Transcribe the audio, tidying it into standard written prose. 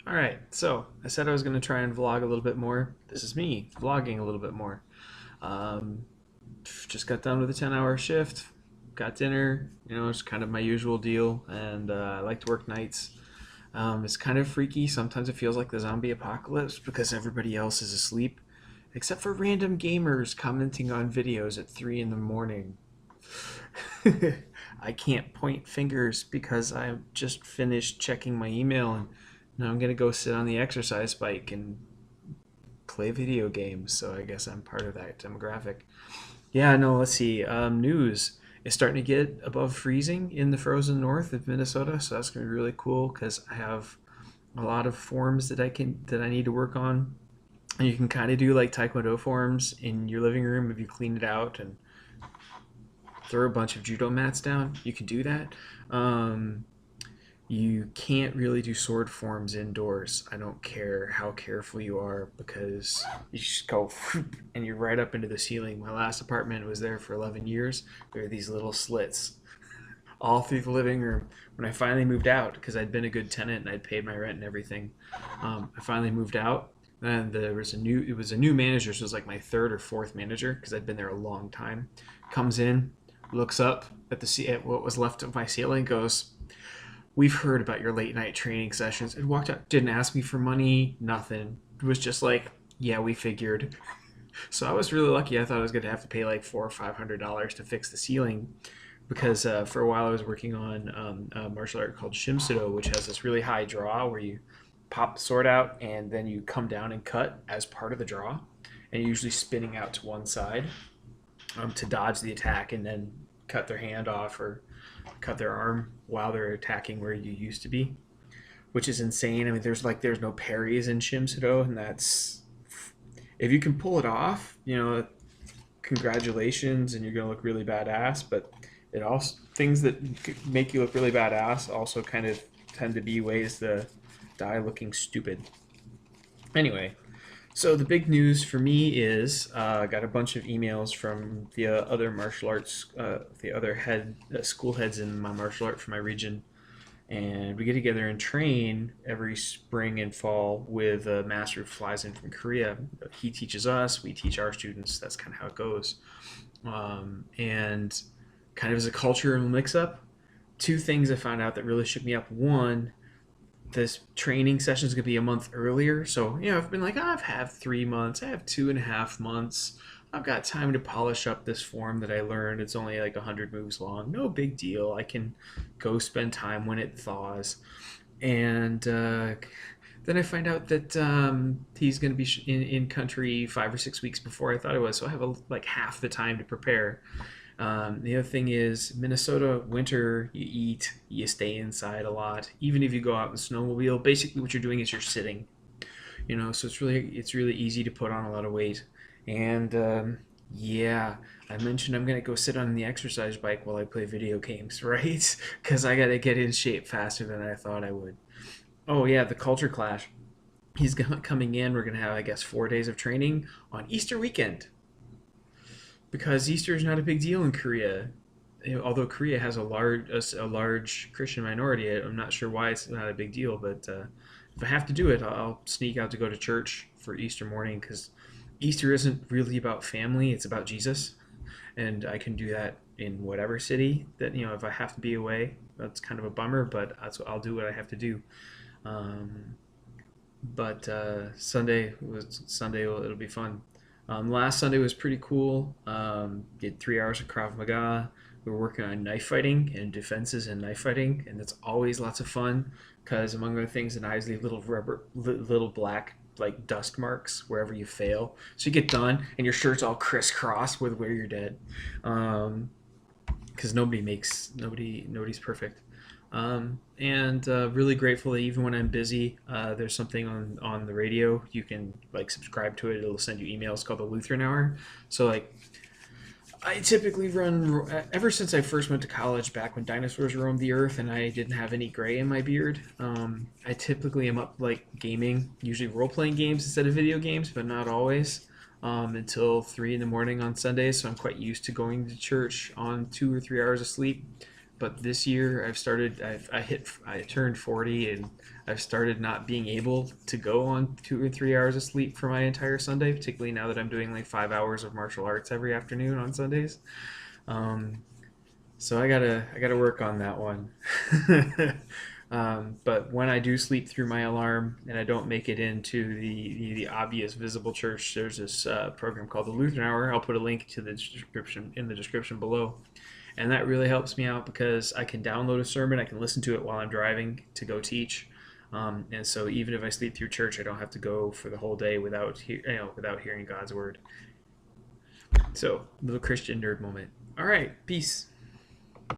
Alright, so I said I was going to try and vlog a little bit more. This is me vlogging a little bit more. Um, just got done with a 10-hour shift, got dinner, it's kind of my usual deal, and I like to work nights. It's kind of freaky. Sometimes it feels like the zombie apocalypse because everybody else is asleep, except for random gamers commenting on videos at 3 in the morning. I can't point fingers because I just finished checking my email and now I'm gonna go sit on the exercise bike and play video games. So I guess I'm part of that demographic. Yeah, no, let's see. News is starting to get above freezing in the frozen north of Minnesota, so that's gonna be really cool because I have a lot of forms that I need to work on. And you can kind of do like Taekwondo forms in your living room if you clean it out and throw a bunch of judo mats down. You can do that. You can't really do sword forms indoors. I don't care how careful you are because you just go and you're right up into the ceiling. My last apartment was there for 11 years. There are these little slits all through the living room. When I finally moved out, because I'd been a good tenant and I'd paid my rent and everything, I finally moved out. And it was a new manager, so it was like my third or fourth manager because I'd been there a long time. Comes in, looks up at what was left of my ceiling, goes, "We've heard about your late night training sessions," and walked out. Didn't ask me for money, nothing. It was just like, yeah, we figured. So I was really lucky. I thought I was going to have to pay like $400 or $500 to fix the ceiling because for a while I was working on a martial art called Shimsudo, which has this really high draw where you pop the sword out and then you come down and cut as part of the draw, and you're usually spinning out to one side to dodge the attack and then cut their hand off or cut their arm while they're attacking where you used to be, which is insane. I mean, there's no parries in Shimsudo, and that's if you can pull it off, congratulations, and you're gonna look really badass. But it also things that make you look really badass also kind of tend to be ways to die looking stupid. Anyway, so the big news for me is I got a bunch of emails from the other martial arts, the other school heads in my martial art for my region, and we get together and train every spring and fall with a master who flies in from Korea. He teaches us, we teach our students. That's kind of how it goes, and kind of as a culture mix-up. Two things I found out that really shook me up. One, this training session is going to be a month earlier. So, I've been like, I've had 3 months, I have 2.5 months. I've got time to polish up this form that I learned. It's only like 100 moves long. No big deal. I can go spend time when it thaws. And then I find out that he's going to be in country 5 or 6 weeks before I thought it was. So I have like half the time to prepare. The other thing is Minnesota winter, you eat, you stay inside a lot. Even if you go out and snowmobile, basically what you're doing is you're sitting. So it's really easy to put on a lot of weight. And yeah, I mentioned I'm gonna go sit on the exercise bike while I play video games, right? Because I gotta get in shape faster than I thought I would. Oh yeah, the culture clash. He's coming in. We're gonna have, I guess, 4 days of training on Easter weekend because Easter is not a big deal in Korea. Although Korea has a large Christian minority, I'm not sure why it's not a big deal. But if I have to do it, I'll sneak out to go to church for Easter morning because Easter isn't really about family; it's about Jesus, and I can do that in whatever city. That if I have to be away, that's kind of a bummer, but I'll do what I have to do. Um, but Sunday it'll be fun. Last Sunday was pretty cool. Did 3 hours of Krav Maga. We were working on knife fighting and defenses and knife fighting, and that's always lots of fun because among other things, the knives leave little black like dust marks wherever you fail. So you get done, and your shirt's all crisscrossed with where you're dead, because nobody's perfect. And really grateful that even when I'm busy, there's something on the radio. You can like subscribe to it. It'll send you emails called the Lutheran Hour. So like I typically run ever since I first went to college back when dinosaurs roamed the earth and I didn't have any gray in my beard. I typically am up like gaming, usually role-playing games instead of video games, but not always, until 3 in the morning on Sundays. So I'm quite used to going to church on 2 or 3 hours of sleep. But this year I turned 40, and I've started not being able to go on 2 or 3 hours of sleep for my entire Sunday, particularly now that I'm doing like 5 hours of martial arts every afternoon on Sundays. Um, so I gotta work on that one. But when I do sleep through my alarm and I don't make it into the obvious visible church, there's this program called the Lutheran Hour. I'll put a link to the description in the description below, and that really helps me out because I can download a sermon, I can listen to it while I'm driving to go teach, and so even if I sleep through church, I don't have to go for the whole day without hearing God's word. So, little Christian nerd moment. All right, peace.